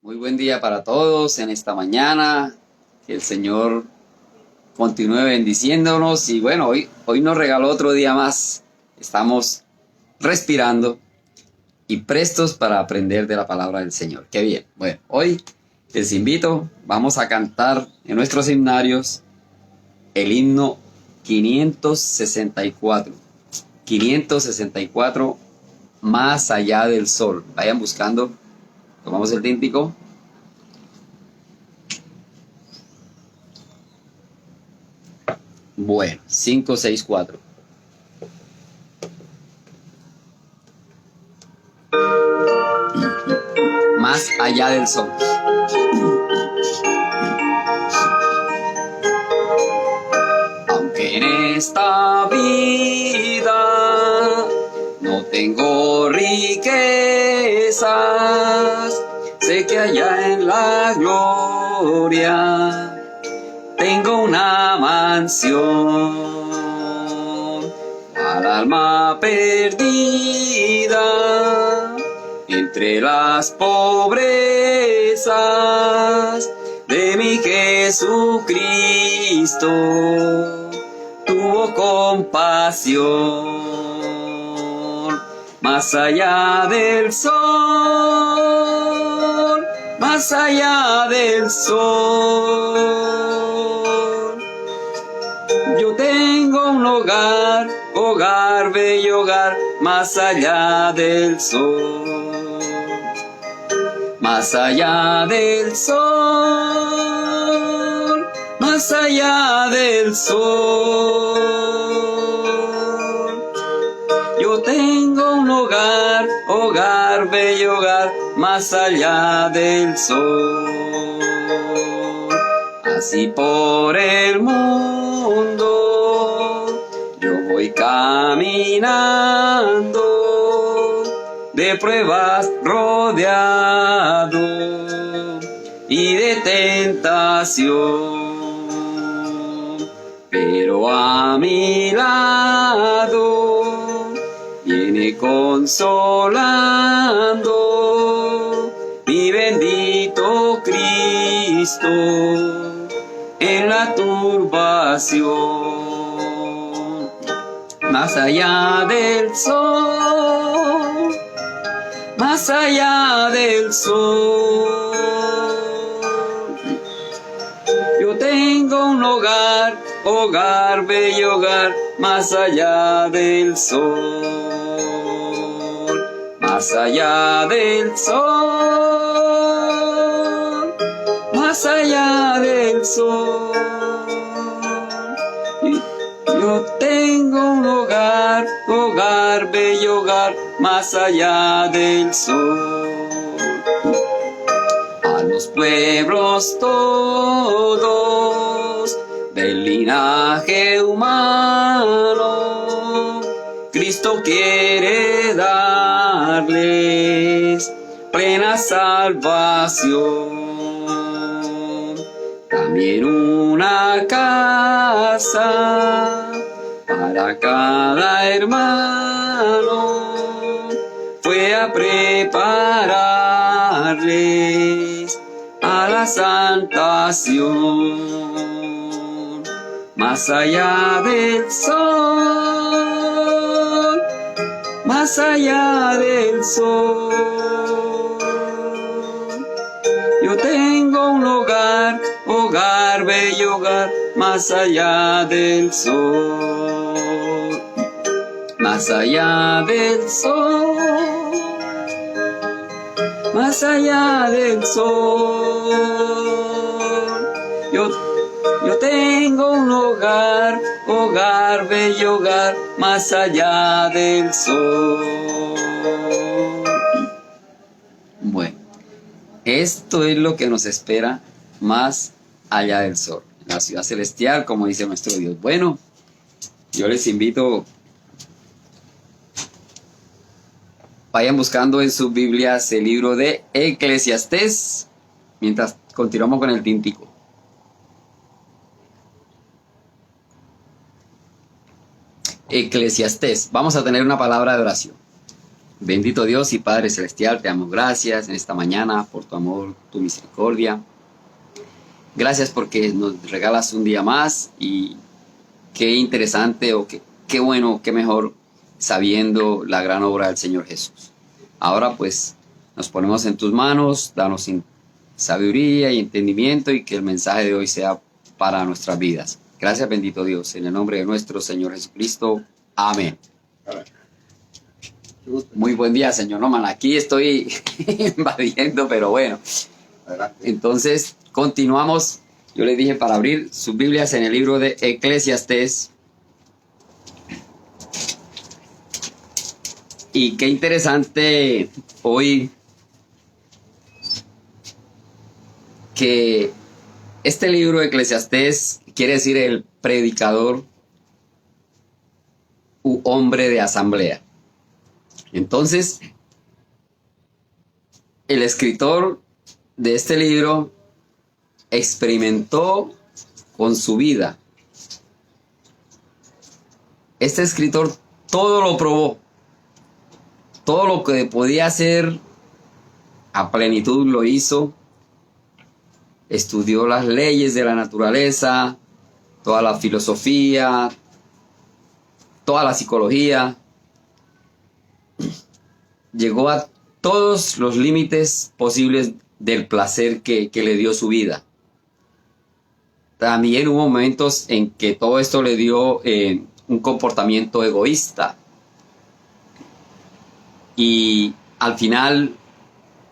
Muy buen día para todos en esta mañana. Que el Señor continúe bendiciéndonos. Y bueno, hoy nos regaló otro día más. Estamos respirando y prestos para aprender de la palabra del Señor. Qué bien. Bueno, hoy les invito, vamos a cantar en nuestros himnarios el himno 564. 564, Más allá del sol. Vayan buscando, tomamos el tíntico. Bueno, 5, 6, 4. Más allá del sol. Aunque en esta vida no tengo riquezas, sé que allá en la gloria tengo una mansión. Al alma perdida entre las pobrezas de mi Jesucristo tuvo compasión. Más allá del sol, más allá del sol, yo tengo un hogar, hogar, bello hogar, más allá del sol. Más allá del sol, más allá del sol. Yo tengo un hogar, hogar, bello hogar, más allá del sol. Así por el mundo yo voy caminando, de pruebas rodeado y de tentación, pero a mi lado viene consolando mi bendito Cristo en la turbación. Más allá del sol, más allá del sol, yo tengo un hogar, hogar, bello hogar, más allá del sol. Más allá del sol, más allá del sol, yo tengo un hogar, hogar, bello hogar, más allá del sol. A los pueblos todos del linaje humano, Cristo quiere darles plena salvación. También una casa para cada hermano fue a prepararles a la santación. Más allá del sol, más allá del sol, yo tengo un hogar, hogar, bello hogar, más allá del sol. Más allá del sol, más allá del sol, yo tengo un hogar, hogar, bello hogar, más allá del sol. Bueno, esto es lo que nos espera más allá del sol, en la ciudad celestial, como dice nuestro Dios. Bueno, yo les invito, vayan buscando en sus Biblias el libro de Eclesiastés, mientras continuamos con el tíntico. Eclesiastés, vamos a tener una palabra de oración. Bendito Dios y Padre Celestial, te damos gracias en esta mañana por tu amor, tu misericordia. Gracias porque nos regalas un día más y qué interesante o qué bueno, qué mejor sabiendo la gran obra del Señor Jesús. Ahora pues nos ponemos en tus manos, danos sabiduría y entendimiento y que el mensaje de hoy sea para nuestras vidas. Gracias, bendito Dios, en el nombre de nuestro Señor Jesucristo. Amén. Muy buen día, señor Norman. Aquí estoy invadiendo, pero bueno. Entonces, continuamos. Yo les dije para abrir sus Biblias en el libro de Eclesiastés. Y qué interesante hoy que este libro de Eclesiastés quiere decir el predicador u hombre de asamblea. Entonces, el escritor de este libro experimentó con su vida. Este escritor todo lo probó. Todo lo que podía hacer a plenitud lo hizo. Estudió las leyes de la naturaleza, toda la filosofía, toda la psicología. Llegó a todos los límites posibles del placer que le dio su vida. También hubo momentos en que todo esto le dio un comportamiento egoísta. Y al final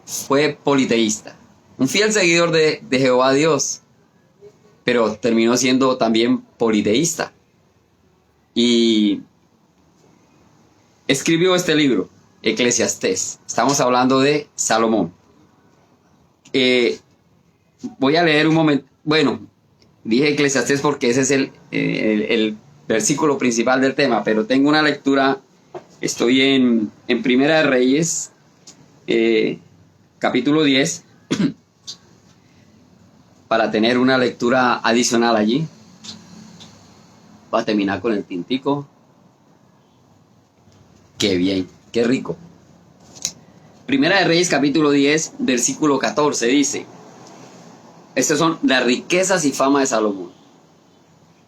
fue politeísta. Un fiel seguidor de Jehová Dios. Pero terminó siendo también politeísta. Y escribió este libro, Eclesiastés. Estamos hablando de Salomón. Voy a leer un momento. Bueno, dije Eclesiastés porque ese es el versículo principal del tema, pero tengo una lectura. Estoy en Primera de Reyes, capítulo 10, para tener una lectura adicional allí. Voy a terminar con el tintico. Qué bien, qué rico. Primera de Reyes, capítulo 10, versículo 14, dice: estas son las riquezas y fama de Salomón.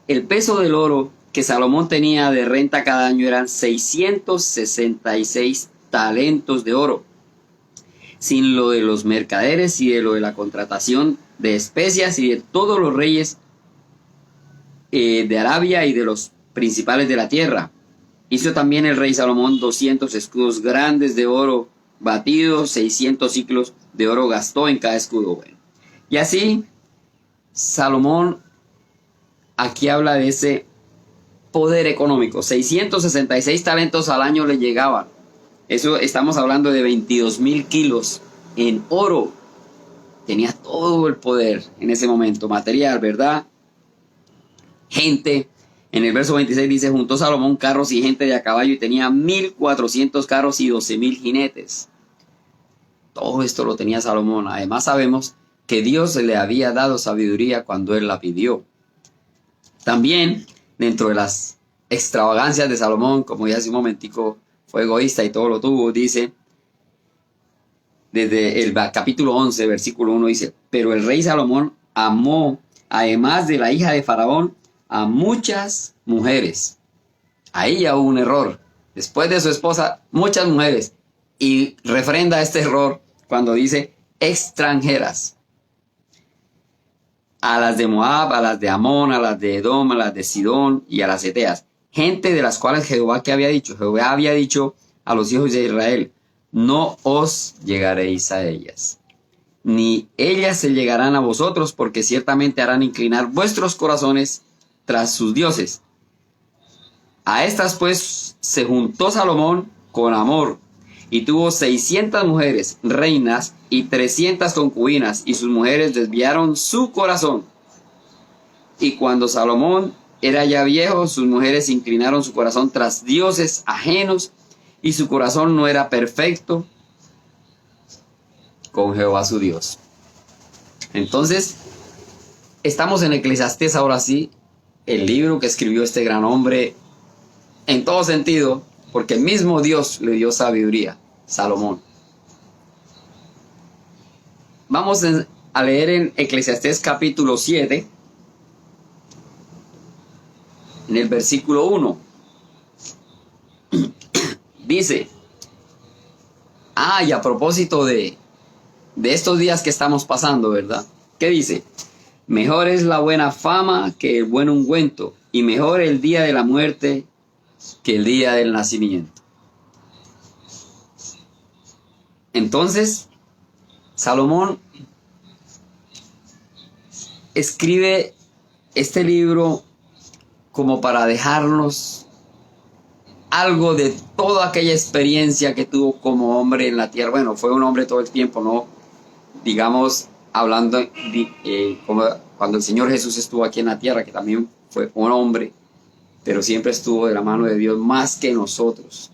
El peso del oro que Salomón tenía de renta cada año eran 666 talentos de oro, sin lo de los mercaderes y de lo de la contratación de especias y de todos los reyes de Arabia y de los principales de la tierra. Hizo también el rey Salomón 200 escudos grandes de oro batidos, 600 ciclos de oro gastó en cada escudo. Bueno, y así Salomón aquí habla de ese poder económico. 666 talentos al año le llegaban. Eso estamos hablando de 22,000 kilos en oro. Tenía todo el poder en ese momento, material, ¿verdad? Gente. En el verso 26 dice: juntó Salomón carros y gente de a caballo y tenía 1,400 carros y 12,000 jinetes. Todo esto lo tenía Salomón. Además sabemos que Dios le había dado sabiduría cuando él la pidió. También, dentro de las extravagancias de Salomón, como ya hace un momentico fue egoísta y todo lo tuvo, dice, desde el capítulo 11, versículo 1, dice: pero el rey Salomón amó, además de la hija de Faraón, a muchas mujeres. Ahí ya hubo un error. Después de su esposa, muchas mujeres. Y refrenda este error cuando dice extranjeras. A las de Moab, a las de Amón, a las de Edom, a las de Sidón y a las Eteas. Gente de las cuales Jehová había dicho a los hijos de Israel: no os llegaréis a ellas, ni ellas se llegarán a vosotros, porque ciertamente harán inclinar vuestros corazones tras sus dioses. A estas pues se juntó Salomón con amor, y tuvo 600 mujeres reinas y 300 concubinas, y sus mujeres desviaron su corazón. Y cuando Salomón era ya viejo, sus mujeres inclinaron su corazón tras dioses ajenos, y su corazón no era perfecto con Jehová su Dios. Entonces, estamos en Eclesiastés ahora sí, el libro que escribió este gran hombre en todo sentido, porque el mismo Dios le dio sabiduría. Salomón. Vamos a leer en Eclesiastés capítulo 7, en el versículo 1. Dice, y a propósito de estos días que estamos pasando, ¿verdad? ¿Qué dice? Mejor es la buena fama que el buen ungüento, y mejor el día de la muerte que el día del nacimiento. Entonces, Salomón escribe este libro como para dejarnos algo de toda aquella experiencia que tuvo como hombre en la tierra. Bueno, fue un hombre todo el tiempo, ¿no? Digamos, hablando como cuando el Señor Jesús estuvo aquí en la tierra, que también fue un hombre, pero siempre estuvo de la mano de Dios más que nosotros.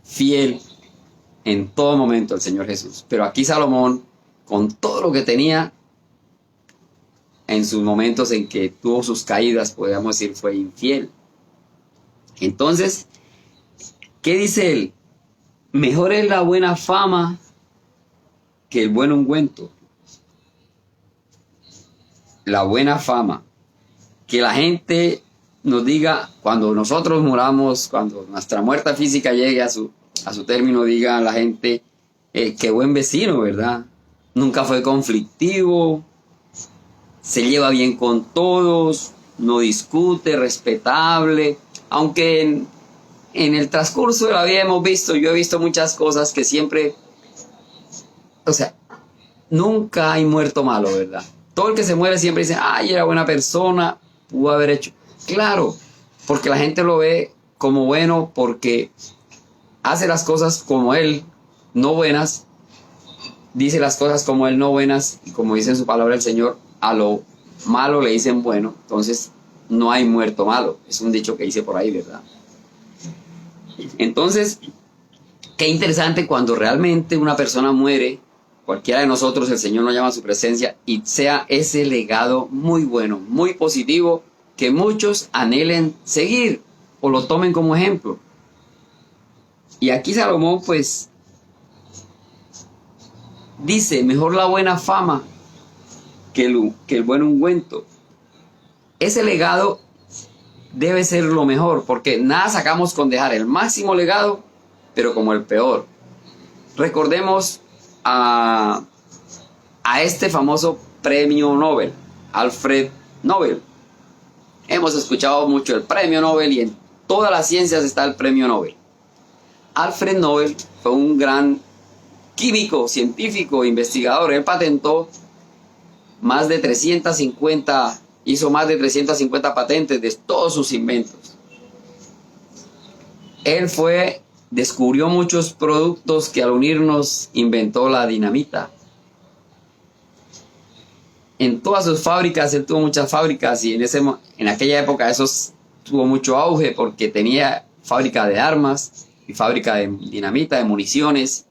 Fiel en todo momento el Señor Jesús. Pero aquí Salomón, con todo lo que tenía, en sus momentos en que tuvo sus caídas, podríamos decir, fue infiel. Entonces, ¿qué dice él? Mejor es la buena fama que el buen ungüento. La buena fama. Que la gente nos diga, cuando nosotros muramos, cuando nuestra muerte física llegue a su término, diga a la gente, qué buen vecino, ¿verdad? Nunca fue conflictivo, se lleva bien con todos, no discute, respetable. Aunque en el transcurso de la vida yo he visto muchas cosas que siempre, o sea, nunca hay muerto malo, ¿verdad? Todo el que se muere siempre dice, era buena persona, pudo haber hecho. Claro, porque la gente lo ve como bueno, porque hace las cosas como él, no buenas, dice las cosas como él, no buenas, y como dice en su palabra el Señor, a lo malo le dicen bueno. Entonces no hay muerto malo, es un dicho que dice por ahí, ¿verdad? Entonces, qué interesante cuando realmente una persona muere, cualquiera de nosotros, el Señor nos llama a su presencia, y sea ese legado muy bueno, muy positivo, que muchos anhelen seguir o lo tomen como ejemplo. Y aquí Salomón pues dice, mejor la buena fama que el buen ungüento. Ese legado debe ser lo mejor, porque nada sacamos con dejar el máximo legado, pero como el peor. Recordemos a este famoso premio Nobel, Alfred Nobel. Hemos escuchado mucho el premio Nobel y en todas las ciencias está el premio Nobel. Alfred Nobel fue un gran químico, científico, investigador. Él patentó hizo más de 350 patentes de todos sus inventos. Él descubrió muchos productos que al unirnos inventó la dinamita. En todas sus fábricas, él tuvo muchas fábricas y en aquella época eso tuvo mucho auge porque tenía fábrica de armas y fábrica de dinamita, de municiones.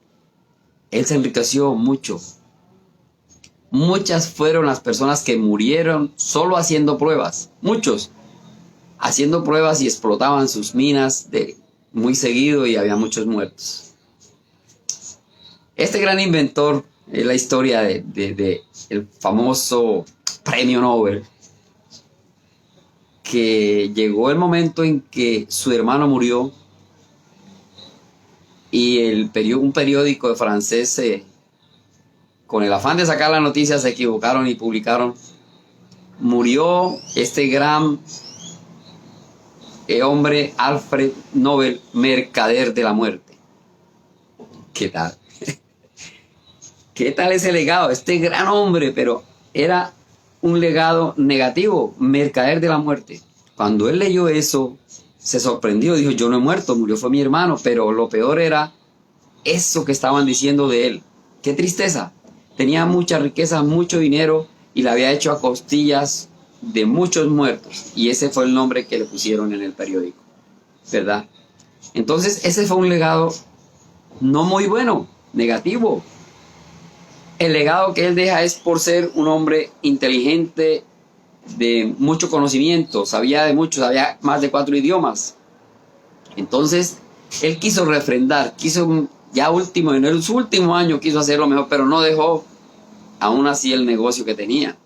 Él se enriqueció mucho. Muchas fueron las personas que murieron solo haciendo pruebas. Muchos haciendo pruebas y explotaban sus minas muy seguido y había muchos muertos. Este gran inventor es la historia de el famoso premio Nobel, que llegó el momento en que su hermano murió y un periódico de francés, con el afán de sacar la noticia, se equivocaron y publicaron: murió este gran hombre Alfred Nobel, mercader de la muerte. ¿Qué tal? ¿Qué tal ese legado? Este gran hombre, pero era un legado negativo, mercader de la muerte. Cuando él leyó eso, se sorprendió, dijo: yo no he muerto, murió fue mi hermano. Pero lo peor era eso que estaban diciendo de él. ¡Qué tristeza! Tenía mucha riqueza, mucho dinero, y la había hecho a costillas de muchos muertos. Y ese fue el nombre que le pusieron en el periódico, ¿verdad? Entonces ese fue un legado no muy bueno, negativo. El legado que él deja es por ser un hombre inteligente, de mucho conocimiento, sabía más de 4 idiomas. Entonces él quiso refrendar, quiso Ya último, en su último año quiso hacerlo mejor, pero no dejó aún así el negocio que tenía.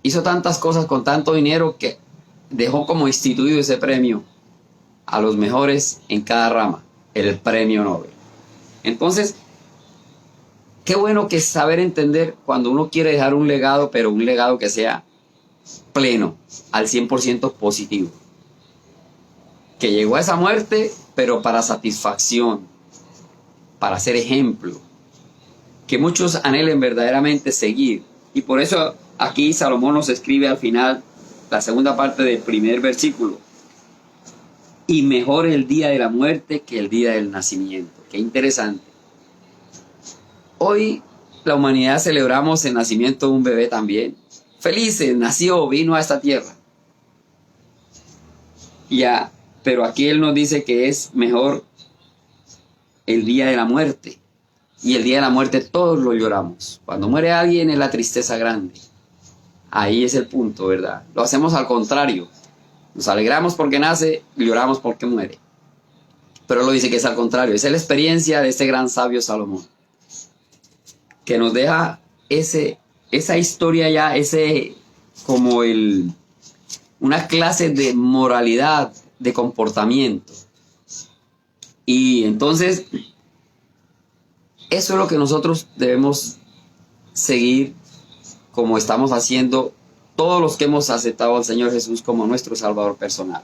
Hizo tantas cosas con tanto dinero que dejó como instituido ese premio a los mejores en cada rama, el premio Nobel. Entonces, qué bueno que es saber entender cuando uno quiere dejar un legado, pero un legado que sea pleno, al 100% positivo. Que llegó a esa muerte, pero para satisfacción, para ser ejemplo. Que muchos anhelen verdaderamente seguir. Y por eso aquí Salomón nos escribe al final, la segunda parte del primer versículo. Y mejor el día de la muerte que el día del nacimiento. Qué interesante. Hoy la humanidad celebramos el nacimiento de un bebé también. Felices, nació, vino a esta tierra. Ya, pero aquí él nos dice que es mejor el día de la muerte. Y el día de la muerte todos lo lloramos. Cuando muere alguien es la tristeza grande. Ahí es el punto, ¿verdad? Lo hacemos al contrario. Nos alegramos porque nace, lloramos porque muere. Pero él lo dice que es al contrario. Esa es la experiencia de este gran sabio Salomón. Que nos deja esa historia ya, como una clase de moralidad, de comportamiento. Y entonces, eso es lo que nosotros debemos seguir, como estamos haciendo todos los que hemos aceptado al Señor Jesús como nuestro Salvador personal.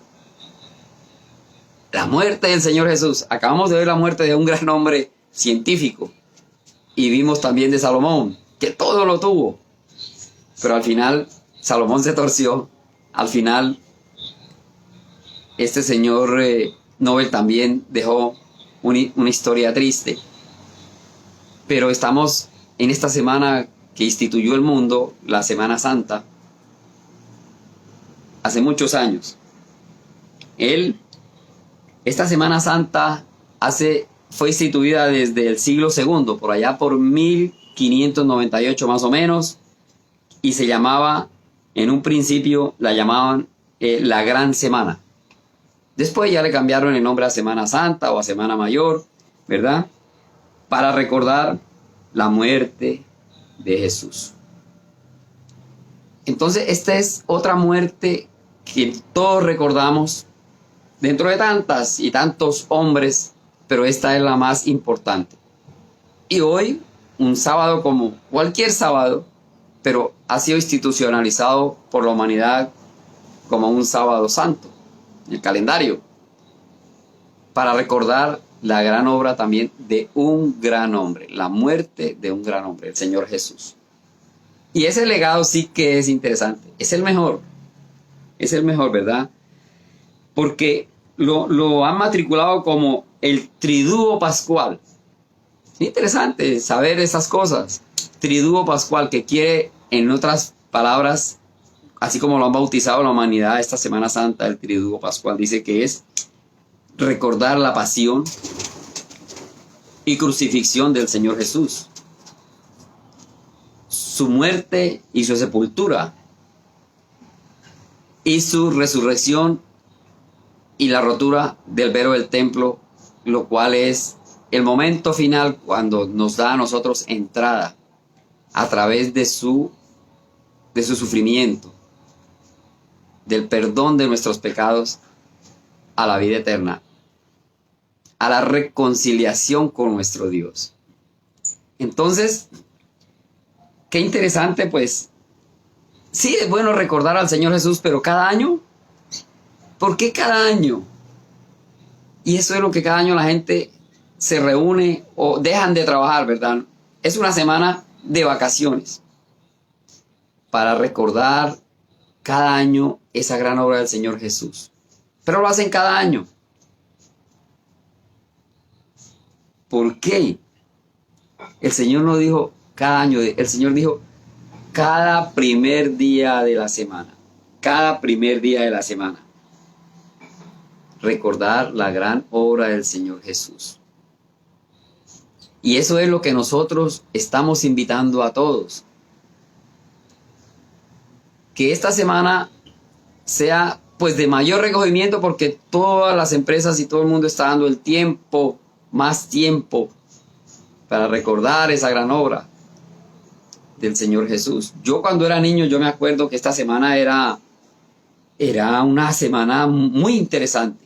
La muerte del Señor Jesús. Acabamos de ver la muerte de un gran hombre científico. Y vimos también de Salomón, que todo lo tuvo. Pero al final, Salomón se torció. Al final, este señor Nobel también dejó una historia triste. Pero estamos en esta semana que instituyó el mundo, la Semana Santa, hace muchos años. Esta Semana Santa fue instituida desde el siglo II, por allá por 1598 más o menos, y se llamaba, en un principio la llamaban la Gran Semana. Después ya le cambiaron el nombre a Semana Santa o a Semana Mayor, ¿verdad? Para recordar la muerte de Jesús. Entonces, esta es otra muerte que todos recordamos, dentro de tantas y tantos hombres, pero esta es la más importante. Y hoy, un sábado como cualquier sábado, pero ha sido institucionalizado por la humanidad como un sábado santo, el calendario, para recordar la gran obra también de un gran hombre, la muerte de un gran hombre, el Señor Jesús. Y ese legado sí que es interesante, es el mejor, ¿verdad? Porque lo han matriculado como el triduo pascual. Es interesante saber esas cosas. Triduo pascual, que quiere, en otras palabras, así como lo han bautizado la humanidad esta Semana Santa, el triduo pascual, dice que es recordar la pasión y crucifixión del Señor Jesús, su muerte y su sepultura, y su resurrección y la rotura del velo del templo, lo cual es el momento final cuando nos da a nosotros entrada a través de su sufrimiento, del perdón de nuestros pecados a la vida eterna, a la reconciliación con nuestro Dios. Entonces, qué interesante, pues, sí es bueno recordar al Señor Jesús, pero cada año, ¿por qué cada año? Y eso es lo que cada año la gente se reúne o dejan de trabajar, ¿verdad? Es una semana de vacaciones para recordar cada año esa gran obra del Señor Jesús. Pero lo hacen cada año. ¿Por qué? El Señor no dijo cada año, el Señor dijo cada primer día de la semana. Cada primer día de la semana. Recordar la gran obra del Señor Jesús. Y eso es lo que nosotros estamos invitando a todos. Que esta semana sea pues de mayor recogimiento, porque todas las empresas y todo el mundo está dando el tiempo, más tiempo, para recordar esa gran obra del Señor Jesús. Yo cuando era niño, yo me acuerdo que esta semana era una semana muy interesante.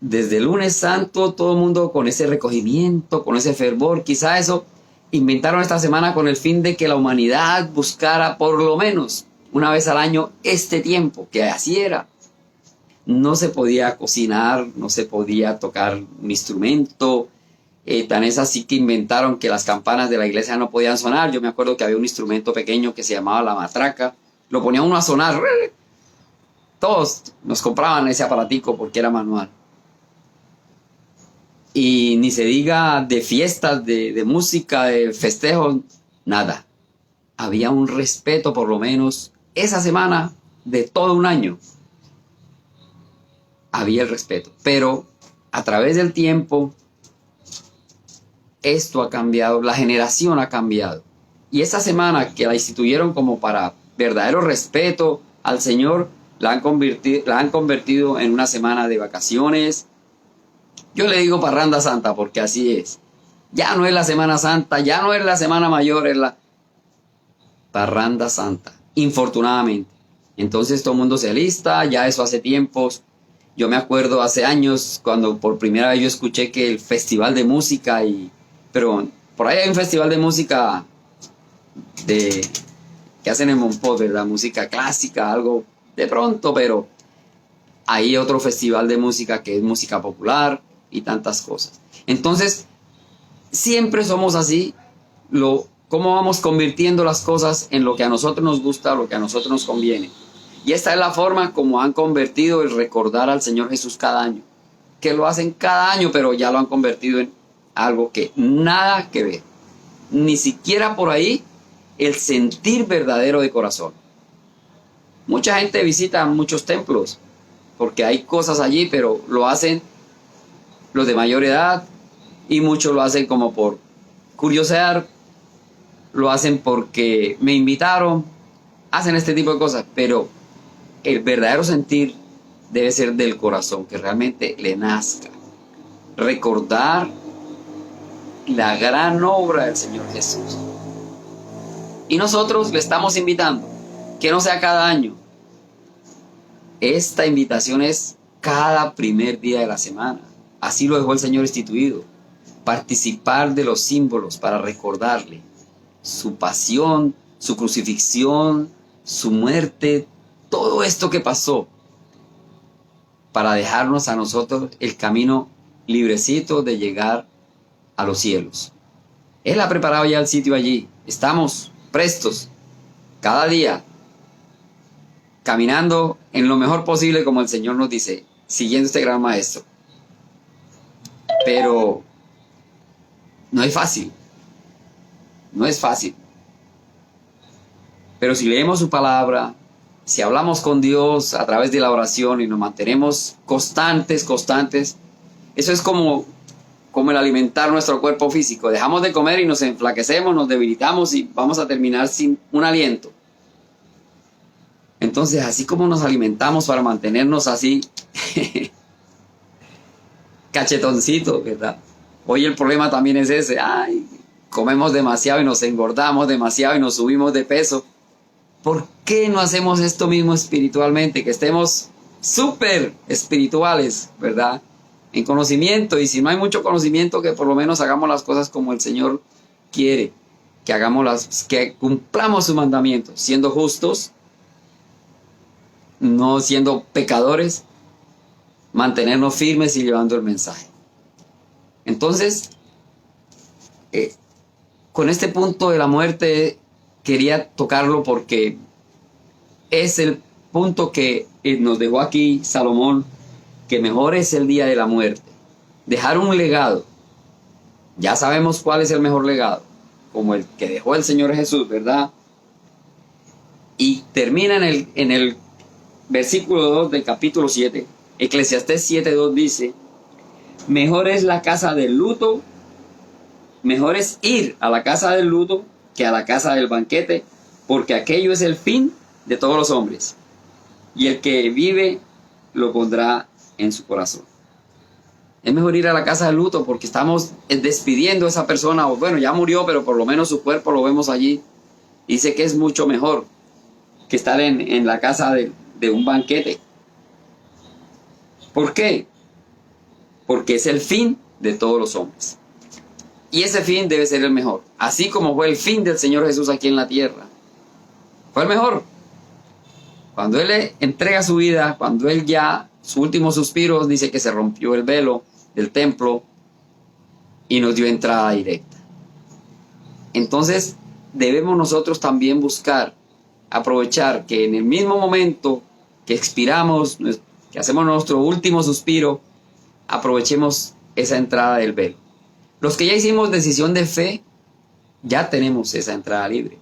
Desde el lunes santo, todo el mundo con ese recogimiento, con ese fervor. Quizá eso inventaron esta semana con el fin de que la humanidad buscara por lo menos una vez al año este tiempo, que así era. No se podía cocinar, no se podía tocar un instrumento. Tan es así que inventaron que las campanas de la iglesia no podían sonar. Yo me acuerdo que había un instrumento pequeño que se llamaba la matraca. Lo ponía uno a sonar. Todos nos compraban ese aparatico porque era manual. Y ni se diga de fiestas, de música, de festejos, nada. Había un respeto por lo menos esa semana de todo un año. Había el respeto. Pero a través del tiempo, esto ha cambiado, la generación ha cambiado. Y esta semana que la instituyeron como para verdadero respeto al Señor, la han convertido en una semana de vacaciones. Yo le digo parranda santa porque así es. Ya no es la Semana Santa, ya no es la Semana Mayor, es la parranda santa, infortunadamente. Entonces todo el mundo se alista, ya eso hace tiempos. Yo me acuerdo hace años cuando por primera vez yo escuché que el festival de música, pero por ahí hay un festival de música que hacen en Monpós, ¿verdad? Música clásica, algo de pronto, pero hay otro festival de música que es música popular y tantas cosas. Entonces, siempre somos así, cómo vamos convirtiendo las cosas en lo que a nosotros nos gusta, lo que a nosotros nos conviene. Y esta es la forma como han convertido el recordar al Señor Jesús cada año, que lo hacen cada año, pero ya lo han convertido en algo que nada que ver, ni siquiera por ahí el sentir verdadero de corazón. Mucha gente visita muchos templos porque hay cosas allí, pero lo hacen los de mayor edad y muchos lo hacen como por curiosear, lo hacen porque me invitaron, hacen este tipo de cosas, pero el verdadero sentir debe ser del corazón, que realmente le nazca. Recordar la gran obra del Señor Jesús. Y nosotros le estamos invitando, que no sea cada año. Esta invitación es cada primer día de la semana. Así lo dejó el Señor instituido. Participar de los símbolos para recordarle su pasión, su crucifixión, su muerte, todo esto que pasó, para dejarnos a nosotros el camino librecito de llegar a los cielos. Él ha preparado ya el sitio allí. Estamos prestos cada día, caminando en lo mejor posible como el Señor nos dice, siguiendo este gran maestro. Pero no es fácil. No es fácil. Pero si leemos su palabra, si hablamos con Dios a través de la oración y nos mantenemos constantes, eso es como el alimentar nuestro cuerpo físico. Dejamos de comer y nos enflaquecemos, nos debilitamos y vamos a terminar sin un aliento. Entonces, así como nos alimentamos para mantenernos así, cachetoncitos, ¿verdad? Hoy el problema también es ese. Ay, comemos demasiado y nos engordamos demasiado y nos subimos de peso. ¿Por qué no hacemos esto mismo espiritualmente? Que estemos súper espirituales, ¿verdad? En conocimiento, y si no hay mucho conocimiento, que por lo menos hagamos las cosas como el Señor quiere, que cumplamos su mandamiento, siendo justos, no siendo pecadores, mantenernos firmes y llevando el mensaje. Entonces, con este punto de la muerte quería tocarlo porque es el punto que nos dejó aquí Salomón, que mejor es el día de la muerte. Dejar un legado. Ya sabemos cuál es el mejor legado, como el que dejó el Señor Jesús, ¿verdad? Y termina en el versículo 2 del capítulo 7. Eclesiastés 7:2 dice: mejor es la casa del luto, mejor es ir a la casa del luto que a la casa del banquete, porque aquello es el fin de todos los hombres. y el que vive lo pondrá en su corazón. Es mejor ir a la casa de luto porque estamos despidiendo a esa persona, o bueno, ya murió, pero por lo menos su cuerpo lo vemos allí. Dice que es mucho mejor que estar en la casa de un banquete. ¿Por qué? Porque es el fin de todos los hombres. Y ese fin debe ser el mejor. Así como fue el fin del Señor Jesús aquí en la tierra. Fue el mejor. Cuando Él le entrega su vida, cuando Él ya, su último suspiro, dice que se rompió el velo del templo y nos dio entrada directa. Entonces, debemos nosotros también buscar, aprovechar que en el mismo momento que expiramos, que hacemos nuestro último suspiro, aprovechemos esa entrada del velo. Los que ya hicimos decisión de fe, ya tenemos esa entrada libre.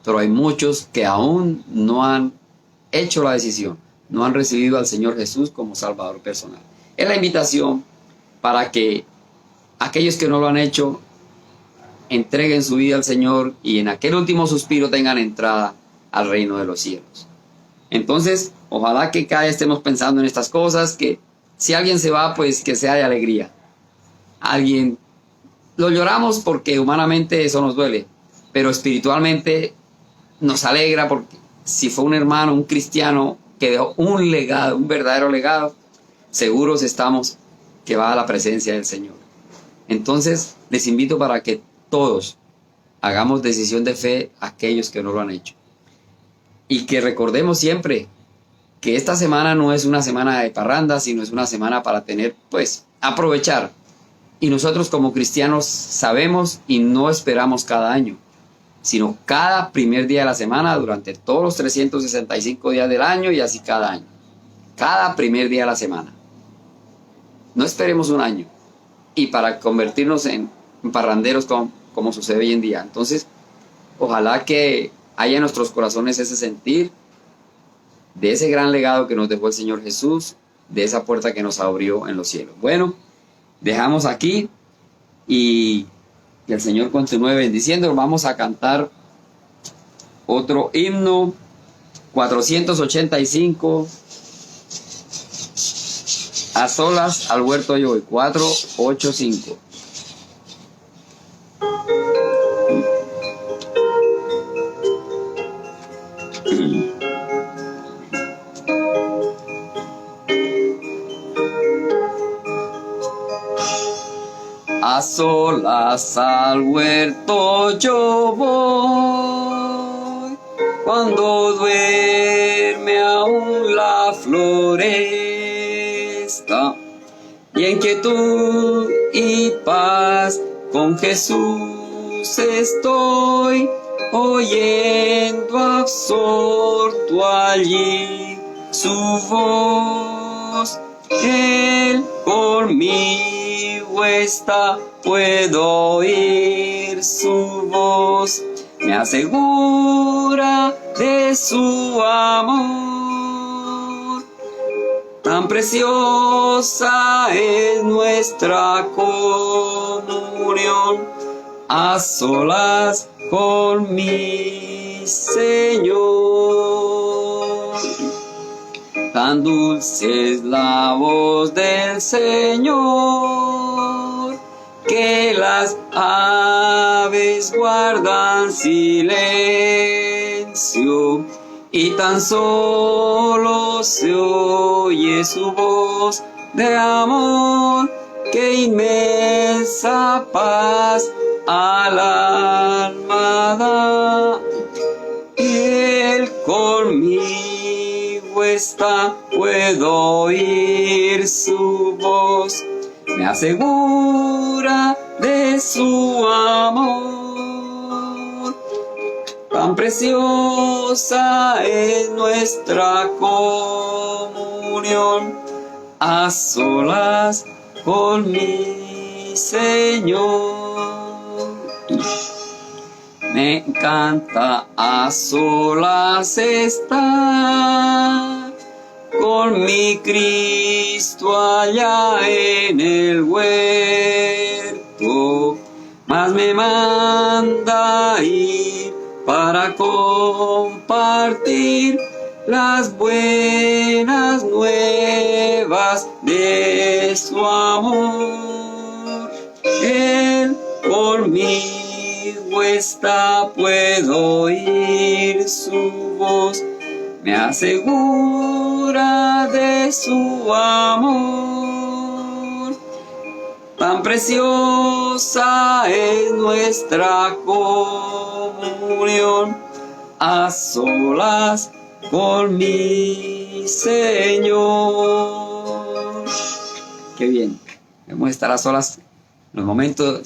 Pero hay muchos que aún no han hecho la decisión, no han recibido al Señor Jesús como Salvador personal. Es la invitación para que aquellos que no lo han hecho entreguen su vida al Señor y en aquel último suspiro tengan entrada al reino de los cielos. Entonces, ojalá que cada día estemos pensando en estas cosas, que si alguien se va, pues que sea de alegría. Alguien, lo lloramos porque humanamente eso nos duele, pero espiritualmente nos alegra porque si fue un hermano, un cristiano que dejó un legado, un verdadero legado, seguros estamos que va a la presencia del Señor. Entonces, les invito para que todos hagamos decisión de fe a aquellos que no lo han hecho. Y que recordemos siempre que esta semana no es una semana de parranda, sino es una semana para tener, pues, aprovechar. Y nosotros como cristianos sabemos y no esperamos cada año, sino cada primer día de la semana durante todos los 365 días del año y así cada año. Cada primer día de la semana. No esperemos un año y para convertirnos en parranderos como sucede hoy en día. Entonces, ojalá que haya en nuestros corazones ese sentir de ese gran legado que nos dejó el Señor Jesús, de esa puerta que nos abrió en los cielos. Bueno, dejamos aquí y que el Señor continúe bendiciendo. Vamos a cantar otro himno, 485, a solas al huerto yo voy, 485. A solas al huerto yo voy, cuando duerme aún la floresta, y en quietud y paz con Jesús estoy, oyendo absorto allí su voz. Él conmigo está, puedo oír su voz, me asegura de su amor. Tan preciosa es nuestra comunión, a solas con mi Señor. Tan dulce es la voz del Señor, que las aves guardan silencio, y tan solo se oye su voz de amor, que inmensa paz al alma da. Él conmigo está, puedo oír su voz, me asegura de su amor. Tan preciosa es nuestra comunión, a solas con mi Señor. Me encanta a solas estar con mi Cristo allá en el huerto, mas me manda ir para compartir las buenas solas de su amor. Él conmigo está, puedo oír su voz, me asegura de su amor. Tan preciosa es nuestra comunión, a solas con mi Señor. Qué bien, debemos estar a solas en los momentos